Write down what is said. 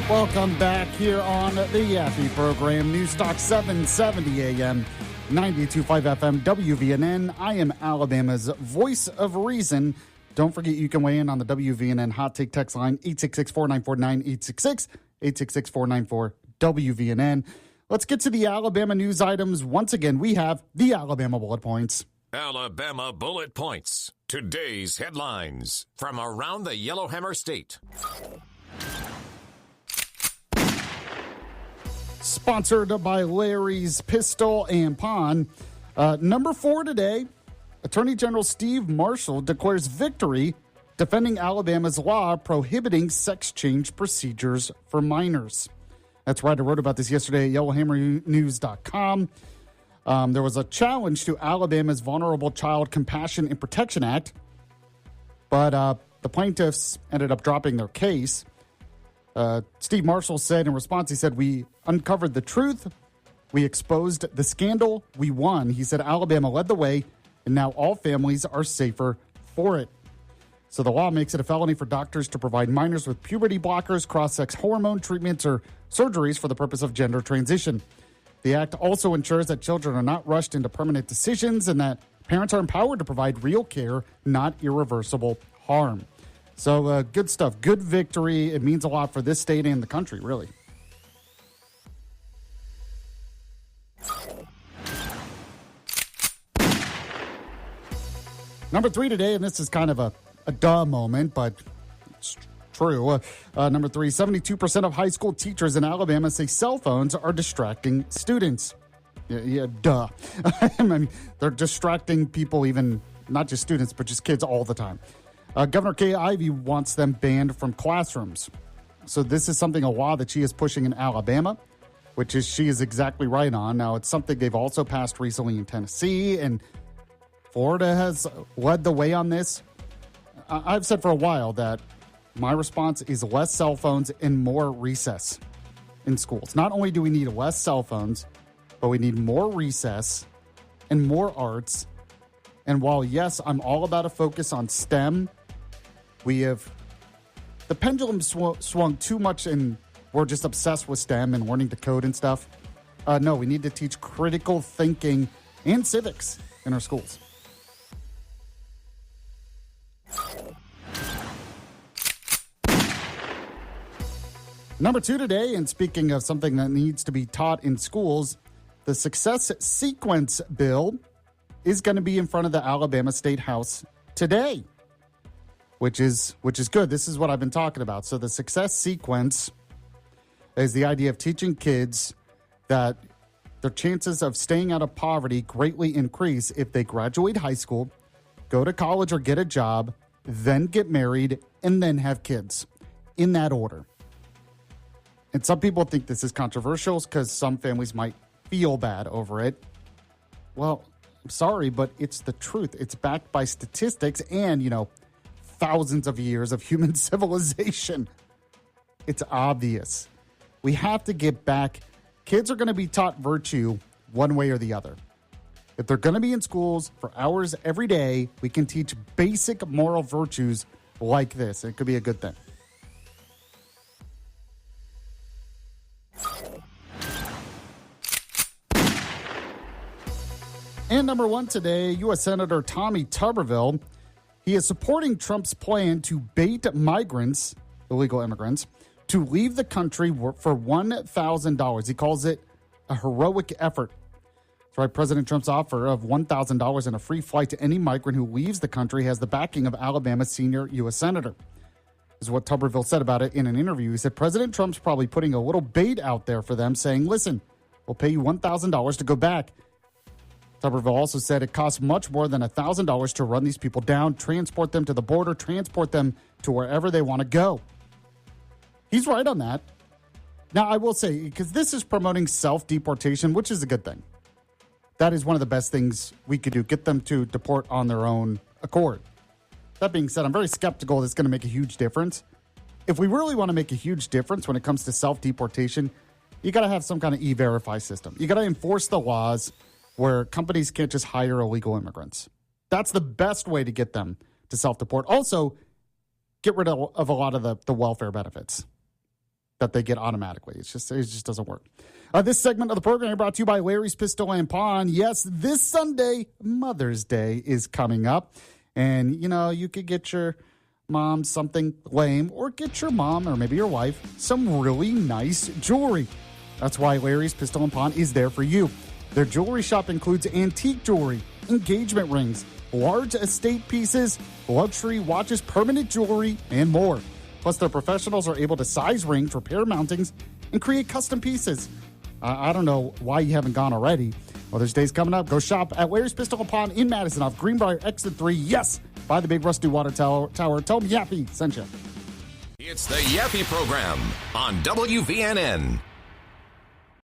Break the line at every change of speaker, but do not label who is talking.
Welcome back here on the Yaffee program, Newstalk 770 AM, 92.5 FM, WVNN. I am Alabama's voice of reason. Don't forget you can weigh in on the WVNN Hot Take text line, 866-494-9866, 866-494-WVNN. Let's get to the Alabama news items. Once again, we have the Alabama Bullet Points.
Alabama Bullet Points. Today's headlines from around the Yellowhammer State.
Sponsored by Larry's Pistol and Pawn. Number 4 today, Attorney General Steve Marshall declares victory defending Alabama's law prohibiting sex change procedures for minors. That's right. I wrote about this yesterday at YellowhammerNews.com. There was a challenge to Alabama's Vulnerable Child Compassion and Protection Act, but the plaintiffs ended up dropping their case. Steve Marshall said in response, he said, "We uncovered the truth. We exposed the scandal. We won." He said Alabama led the way, and now all families are safer for it. So the law makes it a felony for doctors to provide minors with puberty blockers, cross-sex hormone treatments, or surgeries for the purpose of gender transition. The act also ensures that children are not rushed into permanent decisions and that parents are empowered to provide real care, not irreversible harm. So good stuff. Good victory. It means a lot for this state and the country, really. Number 3 today, and this is kind of a duh moment, but it's true. Number 3, 72% of high school teachers in Alabama say cell phones are distracting students. Yeah, duh. I mean, they're distracting people, even not just students, but just kids all the time. Governor Kay Ivey wants them banned from classrooms. So this is a law that she is pushing in Alabama, which is she is exactly right on. Now, it's something they've also passed recently in Tennessee, and Florida has led the way on this. I've said for a while that my response is less cell phones and more recess in schools. Not only do we need less cell phones, but we need more recess and more arts. And while, yes, I'm all about a focus on STEM, the pendulum swung too much and we're just obsessed with STEM and learning to code and stuff. No, we need to teach critical thinking and civics in our schools. Number 2 today, and speaking of something that needs to be taught in schools, the Success Sequence bill is going to be in front of the Alabama State House today, which is good. This is what I've been talking about. So the Success Sequence is the idea of teaching kids that their chances of staying out of poverty greatly increase if they graduate high school, go to college or get a job, then get married, and then have kids, in that order. And some people think this is controversial because some families might feel bad over it. Well, I'm sorry, but it's the truth. It's backed by statistics and, thousands of years of human civilization. It's obvious. We have to get back. Kids are going to be taught virtue one way or the other. If they're going to be in schools for hours every day, we can teach basic moral virtues like this. It could be a good thing. And number 1 today, U.S. Senator Tommy Tuberville. He is supporting Trump's plan to bait migrants, illegal immigrants, to leave the country for $1,000. He calls it a heroic effort. That's right. President Trump's offer of $1,000 and a free flight to any migrant who leaves the country has the backing of Alabama's senior U.S. Senator. This is what Tuberville said about it in an interview. He said, President Trump's probably putting a little bait out there for them, saying, listen, we'll pay you $1,000 to go back. Tuberville also said it costs much more than $1,000 to run these people down, transport them to the border, transport them to wherever they want to go. He's right on that. Now, I will say, because this is promoting self-deportation, which is a good thing. That is one of the best things we could do, get them to deport on their own accord. That being said, I'm very skeptical it's going to make a huge difference. If we really want to make a huge difference when it comes to self-deportation, you got to have some kind of e-verify system. You got to enforce the laws where companies can't just hire illegal immigrants. That's the best way to get them to self-deport. Also, get rid of a lot of the welfare benefits. that they get automatically. It just doesn't work. This segment of the program brought to you by Larry's Pistol and Pawn. Yes, this Sunday, Mother's Day is coming up. And, you could get your mom something lame or get your mom or maybe your wife some really nice jewelry. That's why Larry's Pistol and Pawn is there for you. Their jewelry shop includes antique jewelry, engagement rings, large estate pieces, luxury watches, permanent jewelry, and more. Plus, their professionals are able to size rings, repair mountings, and create custom pieces. I don't know why you haven't gone already. Mother's Day's coming up. Go shop at Larry's Pistol and Pawn in Madison off Greenbrier Exit 3. Yes, by the big rusty water tower. Tell them Yappy sent you.
It's the Yappy Program on WVNN.